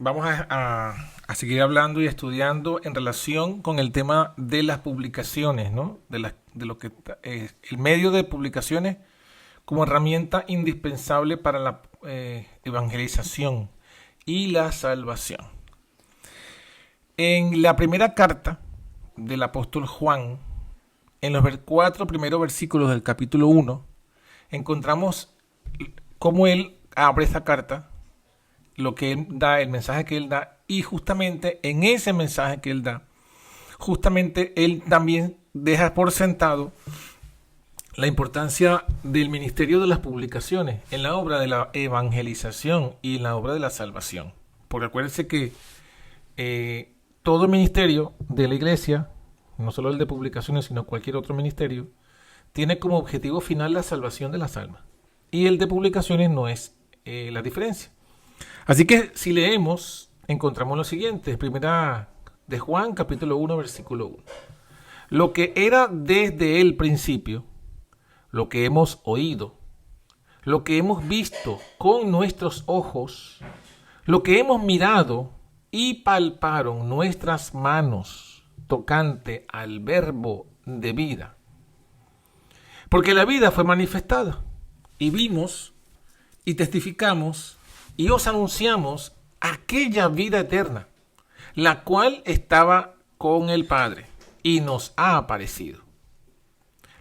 vamos a seguir hablando y estudiando en relación con el tema de las publicaciones, ¿no? De lo que el medio de publicaciones como herramienta indispensable para la evangelización y la salvación. En la primera carta del apóstol Juan, en los 4 primeros versículos del capítulo 1, encontramos cómo él abre esa carta, lo que él da, el mensaje que él da, y justamente en ese mensaje que él da, justamente él también deja por sentado la importancia del ministerio de las publicaciones en la obra de la evangelización y en la obra de la salvación. Porque acuérdense que todo ministerio de la iglesia, no solo el de publicaciones, sino cualquier otro ministerio, tiene como objetivo final la salvación de las almas. Y el de publicaciones no es la diferencia. Así que si leemos, encontramos lo siguiente. Primera de Juan, capítulo 1, versículo 1. Lo que era desde el principio, lo que hemos oído, lo que hemos visto con nuestros ojos, lo que hemos mirado y palparon nuestras manos tocante al verbo de vida. Porque la vida fue manifestada y vimos y testificamos y os anunciamos aquella vida eterna, la cual estaba con el Padre y nos ha aparecido.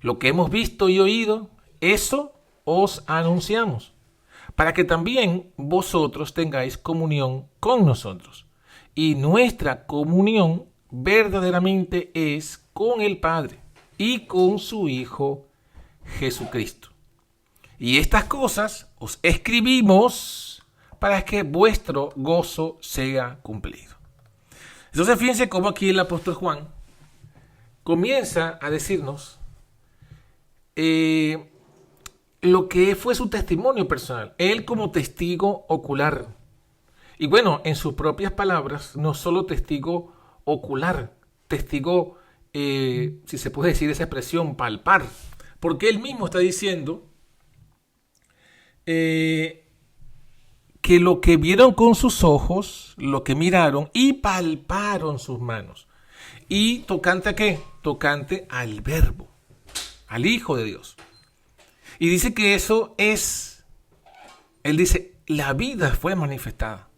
Lo que hemos visto y oído, eso os anunciamos, para que también vosotros tengáis comunión con nosotros. Y nuestra comunión verdaderamente es con el Padre y con su Hijo Jesucristo. Y estas cosas os escribimos para que vuestro gozo sea cumplido. Entonces fíjense cómo aquí el apóstol Juan comienza a decirnos lo que fue su testimonio personal, él como testigo ocular. Y bueno, en sus propias palabras, no solo testigo ocular, testigo, si se puede decir esa expresión, palpar, porque él mismo está diciendo que lo que vieron con sus ojos, lo que miraron y palparon sus manos. ¿Y tocante a qué? Tocante al verbo, al Hijo de Dios. Y dice que eso es, él dice, la vida fue manifestada.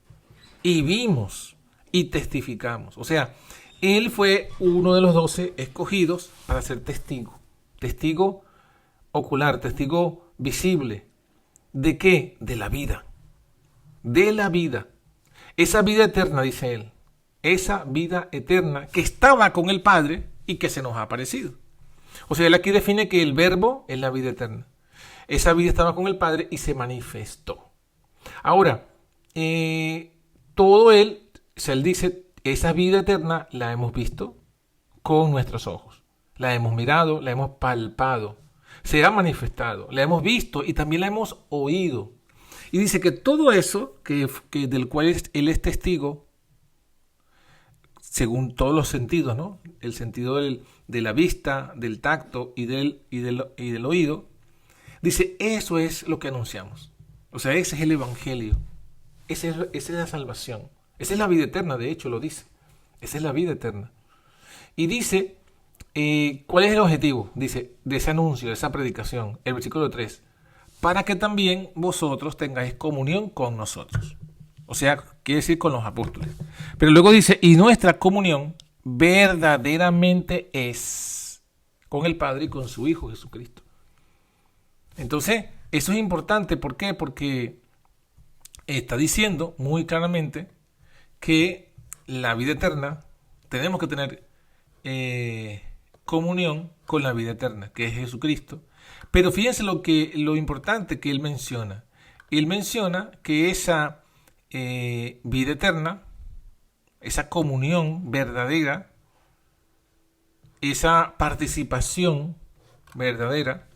Y vimos y testificamos. O sea, él fue uno de los 12 escogidos para ser testigo. Testigo ocular, testigo visible. ¿De qué? De la vida. De la vida. Esa vida eterna, dice él. Esa vida eterna que estaba con el Padre y que se nos ha aparecido. O sea, él aquí define que el verbo es la vida eterna. Esa vida estaba con el Padre y se manifestó. Ahora, todo él, o sea, él dice, esa vida eterna la hemos visto con nuestros ojos. La hemos mirado, la hemos palpado. Se ha manifestado, la hemos visto y también la hemos oído. Y dice que todo eso que del cual él es testigo, según todos los sentidos, ¿no? El sentido de la vista, del tacto y del oído, dice, eso es lo que anunciamos. O sea, ese es el evangelio. Esa es la salvación. Esa es la vida eterna, de hecho lo dice. Esa es la vida eterna. Y dice, ¿cuál es el objetivo? Dice, de ese anuncio, de esa predicación. El versículo 3. Para que también vosotros tengáis comunión con nosotros. O sea, quiere decir con los apóstoles. Pero luego dice, y nuestra comunión verdaderamente es con el Padre y con su Hijo Jesucristo. Entonces, eso es importante. ¿Por qué? Porque está diciendo muy claramente que la vida eterna, tenemos que tener comunión con la vida eterna, que es Jesucristo. Pero fíjense lo importante que él menciona. Él menciona que esa vida eterna, esa comunión verdadera, esa participación verdadera,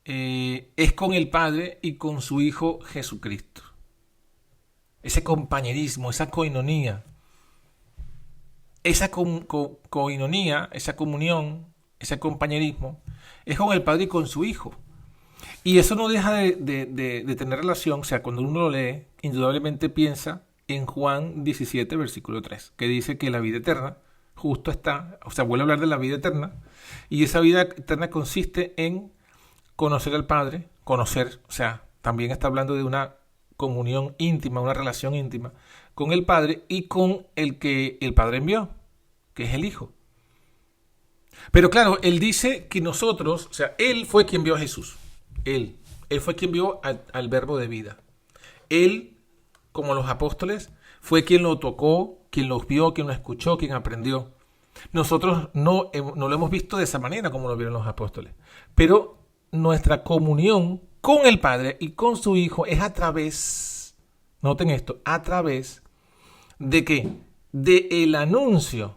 es con el Padre y con su Hijo Jesucristo. Ese compañerismo, esa coinonía, esa coinonía, esa comunión, ese compañerismo, es con el Padre y con su Hijo. Y eso no deja de tener relación, o sea, cuando uno lo lee, indudablemente piensa en Juan 17, versículo 3, que dice que la vida eterna justo está, o sea, vuelve a hablar de la vida eterna, y esa vida eterna consiste en conocer al Padre, conocer, o sea, también está hablando de una comunión íntima, una relación íntima con el Padre y con el que el Padre envió, que es el Hijo. Pero claro, él dice que nosotros, o sea, él fue quien vio a Jesús. Él fue quien vio al verbo de vida. Él, como los apóstoles, fue quien lo tocó, quien lo vio, quien lo escuchó, quien aprendió. Nosotros no lo hemos visto de esa manera como lo vieron los apóstoles. Pero nuestra comunión con el Padre y con su Hijo es a través, noten esto, a través de ¿qué? De el anuncio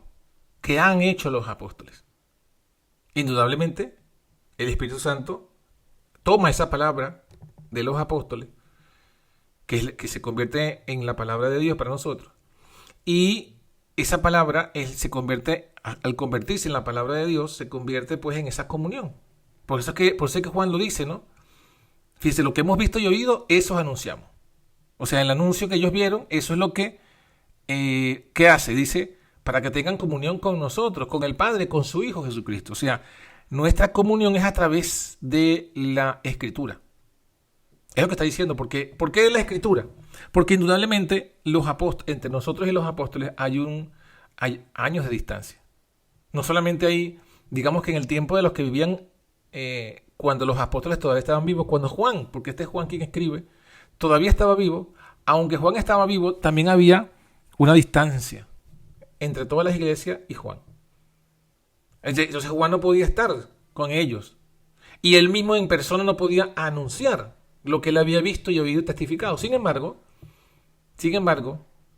que han hecho los apóstoles. Indudablemente, el Espíritu Santo toma esa palabra de los apóstoles, que se convierte en la palabra de Dios para nosotros, y esa palabra se convierte, al convertirse en la palabra de Dios, se convierte pues en esa comunión. Por eso es que Juan lo dice, ¿no? Fíjense, lo que hemos visto y oído, eso anunciamos. O sea, el anuncio que ellos vieron, eso es lo que ¿qué hace? Dice, para que tengan comunión con nosotros, con el Padre, con su Hijo Jesucristo. O sea, nuestra comunión es a través de la Escritura. Es lo que está diciendo. ¿Por qué de la Escritura? Porque indudablemente entre nosotros y los apóstoles hay años de distancia. No solamente hay, digamos que en el tiempo de los que vivían cuando los apóstoles todavía estaban vivos, cuando Juan, porque este es Juan quien escribe, todavía estaba vivo. Aunque Juan estaba vivo, también había una distancia entre todas las iglesias y Juan. Entonces Juan no podía estar con ellos. Y él mismo en persona no podía anunciar lo que él había visto y oído y testificado. Sin embargo,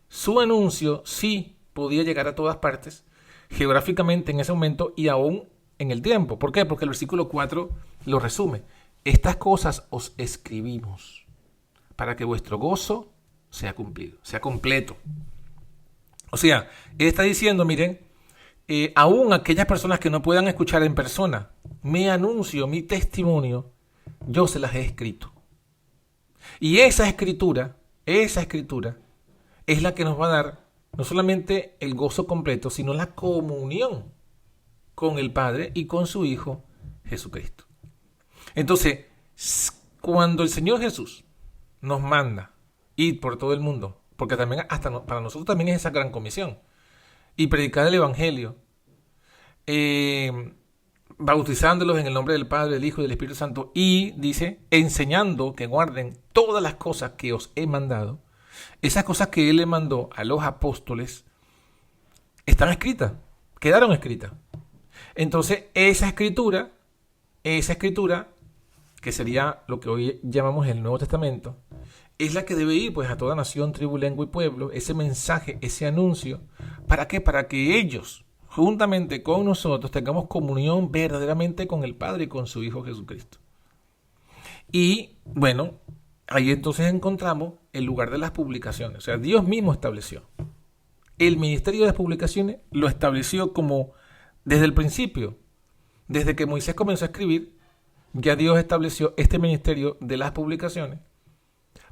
su anuncio sí podía llegar a todas partes, geográficamente en ese momento y aún en el tiempo. ¿Por qué? Porque el versículo 4 lo resume. Estas cosas os escribimos para que vuestro gozo sea cumplido, sea completo. O sea, él está diciendo, miren, aún aquellas personas que no puedan escuchar en persona, mi anuncio, mi testimonio, yo se las he escrito. Y esa escritura es la que nos va a dar no solamente el gozo completo, sino la comunión con el Padre y con su Hijo Jesucristo. Entonces, cuando el Señor Jesús nos manda ir por todo el mundo, porque también para nosotros también es esa gran comisión, y predicar el Evangelio, bautizándolos en el nombre del Padre, del Hijo y del Espíritu Santo, y dice, enseñando que guarden todas las cosas que os he mandado. Esas cosas que Él le mandó a los apóstoles están escritas, quedaron escritas. Entonces, esa escritura, que sería lo que hoy llamamos el Nuevo Testamento, es la que debe ir pues a toda nación, tribu, lengua y pueblo, ese mensaje, ese anuncio. ¿Para qué? Para que ellos, juntamente con nosotros, tengamos comunión verdaderamente con el Padre y con su Hijo Jesucristo. Y bueno, ahí entonces encontramos el lugar de las publicaciones. O sea, Dios mismo estableció. El ministerio de las publicaciones lo estableció como desde el principio. Desde que Moisés comenzó a escribir, ya Dios estableció este ministerio de las publicaciones.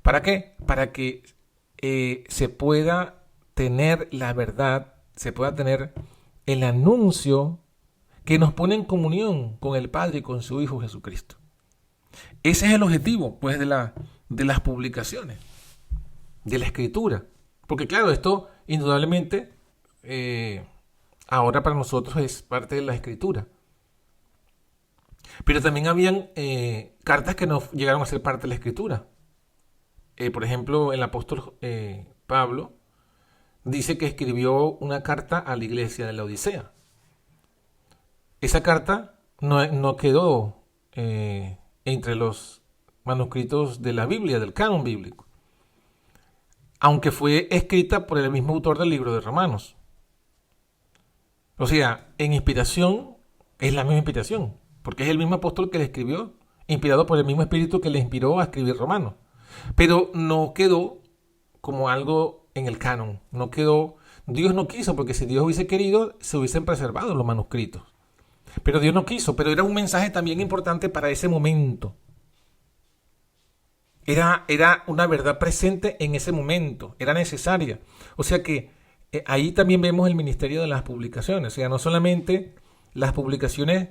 ¿Para qué? Para que se pueda tener la verdad, se pueda tener el anuncio que nos pone en comunión con el Padre y con su Hijo Jesucristo. Ese es el objetivo, pues, de las publicaciones, de la Escritura. Porque claro, esto indudablemente ahora para nosotros es parte de la Escritura. Pero también habían cartas que no llegaron a ser parte de la Escritura. Por ejemplo, el apóstol Pablo dice que escribió una carta a la iglesia de la Odisea. Esa carta no quedó entre los manuscritos de la Biblia, del canon bíblico, aunque fue escrita por el mismo autor del libro de Romanos. O sea, en inspiración es la misma inspiración, porque es el mismo apóstol que le escribió, inspirado por el mismo espíritu que le inspiró a escribir Romanos. Pero no quedó como algo en el canon. No quedó. Dios no quiso, porque si Dios hubiese querido, se hubiesen preservado los manuscritos. Pero Dios no quiso. Pero era un mensaje también importante para ese momento. Era una verdad presente en ese momento, era necesaria. O sea que ahí también vemos el ministerio de las publicaciones. O sea, no solamente las publicaciones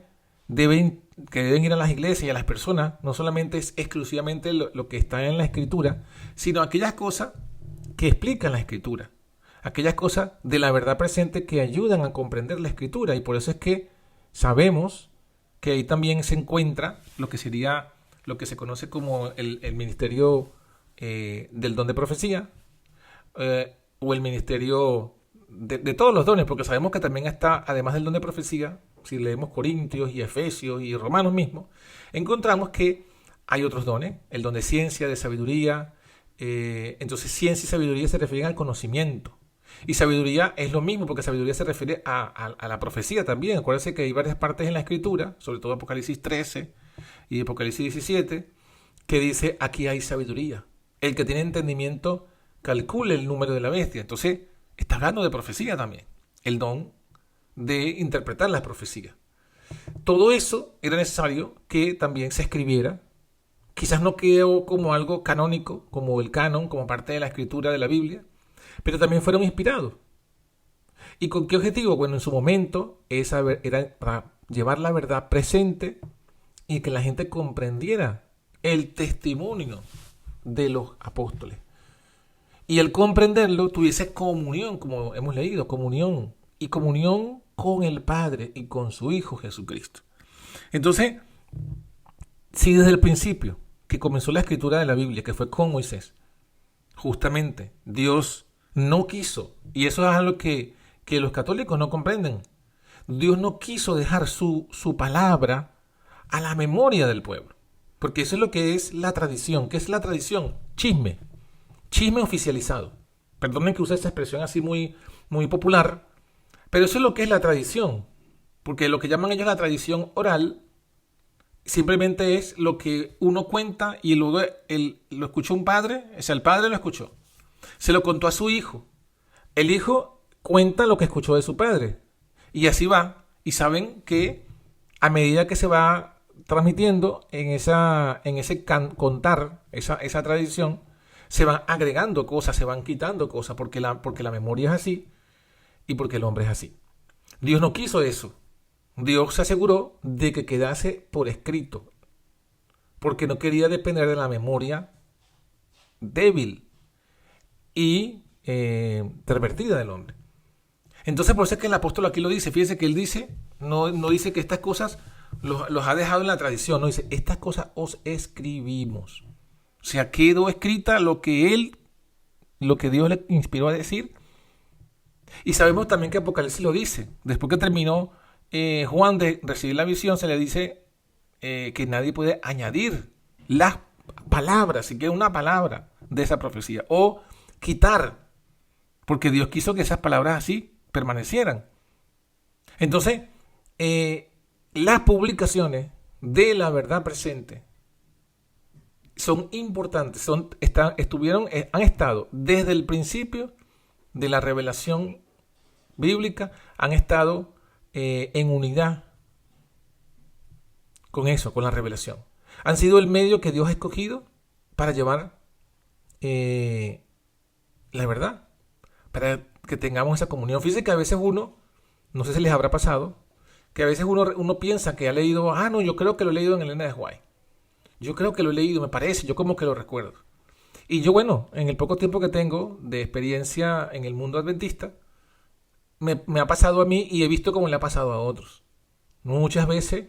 que deben ir a las iglesias y a las personas, no solamente es exclusivamente lo que está en la escritura, sino aquellas cosas que explican la escritura, aquellas cosas de la verdad presente que ayudan a comprender la escritura. Y por eso es que sabemos que ahí también se encuentra lo que sería lo que se conoce como el ministerio del don de profecía, o el ministerio de todos los dones, porque sabemos que también está, además del don de profecía, si leemos Corintios y Efesios y Romanos mismos, encontramos que hay otros dones, el don de ciencia, de sabiduría. Entonces ciencia y sabiduría se refieren al conocimiento. Y sabiduría es lo mismo, porque sabiduría se refiere a la profecía también. Acuérdense que hay varias partes en la escritura, sobre todo Apocalipsis 13 y Apocalipsis 17, que dice, aquí hay sabiduría. El que tiene entendimiento calcule el número de la bestia. Entonces, está hablando de profecía también. El don de interpretar las profecías. Todo eso era necesario que también se escribiera. Quizás no quedó como algo canónico, como el canon, como parte de la escritura de la Biblia, pero también fueron inspirados. ¿Y con qué objetivo? Bueno, en su momento era para llevar la verdad presente y que la gente comprendiera el testimonio de los apóstoles. Y al comprenderlo, tuviese comunión, como hemos leído, comunión. Y comunión con el Padre y con su Hijo Jesucristo. Entonces, si desde el principio que comenzó la escritura de la Biblia, que fue con Moisés, justamente Dios no quiso, y eso es algo que los católicos no comprenden, Dios no quiso dejar su palabra a la memoria del pueblo. Porque eso es lo que es la tradición. ¿Qué es la tradición? Chisme. Chisme oficializado. Perdonen que use esta expresión así muy, muy popular, pero eso es lo que es la tradición. Porque lo que llaman ellos la tradición oral simplemente es lo que uno cuenta y luego lo escuchó un padre, o sea, el padre lo escuchó. Se lo contó a su hijo. El hijo cuenta lo que escuchó de su padre. Y así va. Y saben que a medida que se va transmitiendo en ese contar, esa tradición, se van agregando cosas, se van quitando cosas, porque la memoria es así y porque el hombre es así. Dios no quiso eso. Dios se aseguró de que quedase por escrito, porque no quería depender de la memoria débil y pervertida del hombre. Entonces por eso es que el apóstol aquí lo dice. Fíjense que él dice, no dice que estas cosas los ha dejado en la tradición, no dice, estas cosas os escribimos. O sea, quedó escrita lo que Dios le inspiró a decir. Y sabemos también que Apocalipsis lo dice. Después que terminó Juan de recibir la visión, se le dice que nadie puede añadir las palabras, si queda una palabra de esa profecía, o quitar, porque Dios quiso que esas palabras así permanecieran. Entonces, las publicaciones de la verdad presente son importantes, han estado desde el principio de la revelación bíblica, han estado en unidad con eso, con la revelación. Han sido el medio que Dios ha escogido para llevar la verdad, para que tengamos esa comunión. Fíjense que a veces uno, no sé si les habrá pasado, que a veces uno piensa que ha leído, no, yo creo que lo he leído en Elena de White. Yo creo que lo he leído, me parece, yo como que lo recuerdo. Y yo, bueno, en el poco tiempo que tengo de experiencia en el mundo adventista, me ha pasado a mí y he visto cómo le ha pasado a otros. Muchas veces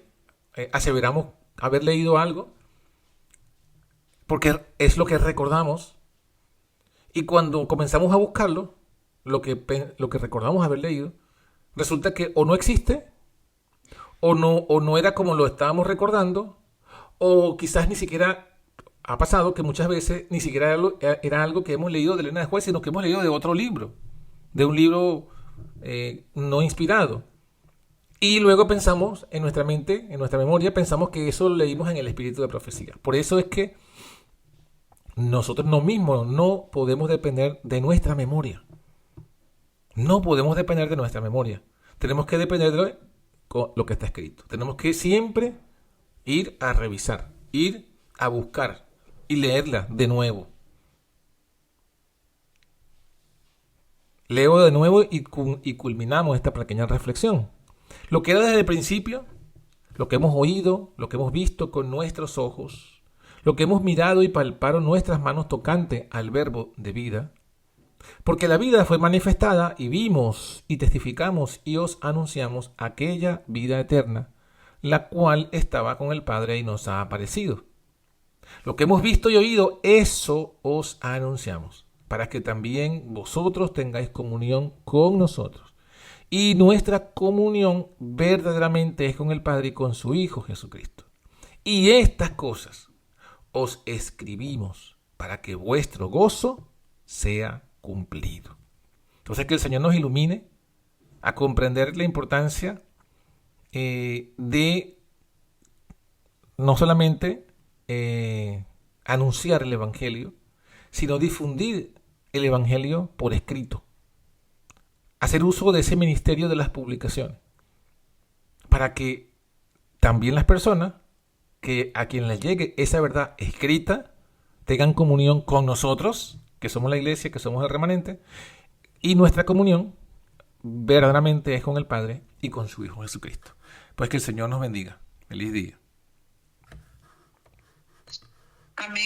aseveramos haber leído algo porque es lo que recordamos, y cuando comenzamos a buscarlo, lo que recordamos haber leído, resulta que o no existe, o no era como lo estábamos recordando, o quizás ni siquiera ha pasado que muchas veces ni siquiera era algo que hemos leído de Elena de White, sino que hemos leído de otro libro, de un libro no inspirado. Y luego pensamos en nuestra mente, en nuestra memoria, pensamos que eso lo leímos en el espíritu de profecía. Por eso es que nosotros mismos no podemos depender de nuestra memoria. No podemos depender de nuestra memoria. Tenemos que depender de lo que está escrito. Tenemos que siempre ir a revisar, ir a buscar y leerla de nuevo. Leo de nuevo y culminamos esta pequeña reflexión. Lo que era desde el principio, lo que hemos oído, lo que hemos visto con nuestros ojos, lo que hemos mirado y palpado nuestras manos tocante al verbo de vida, porque la vida fue manifestada y vimos y testificamos y os anunciamos aquella vida eterna, la cual estaba con el Padre y nos ha aparecido. Lo que hemos visto y oído, eso os anunciamos, para que también vosotros tengáis comunión con nosotros. Y nuestra comunión verdaderamente es con el Padre y con su Hijo Jesucristo. Y estas cosas os escribimos para que vuestro gozo sea cumplido. Entonces, que el Señor nos ilumine a comprender la importancia de no solamente anunciar el Evangelio, sino difundir el Evangelio por escrito. Hacer uso de ese ministerio de las publicaciones, para que también las personas que a quien les llegue esa verdad escrita tengan comunión con nosotros, que somos la iglesia, que somos el remanente, y nuestra comunión verdaderamente es con el Padre y con su Hijo Jesucristo. Pues que el Señor nos bendiga. Feliz día. Amén.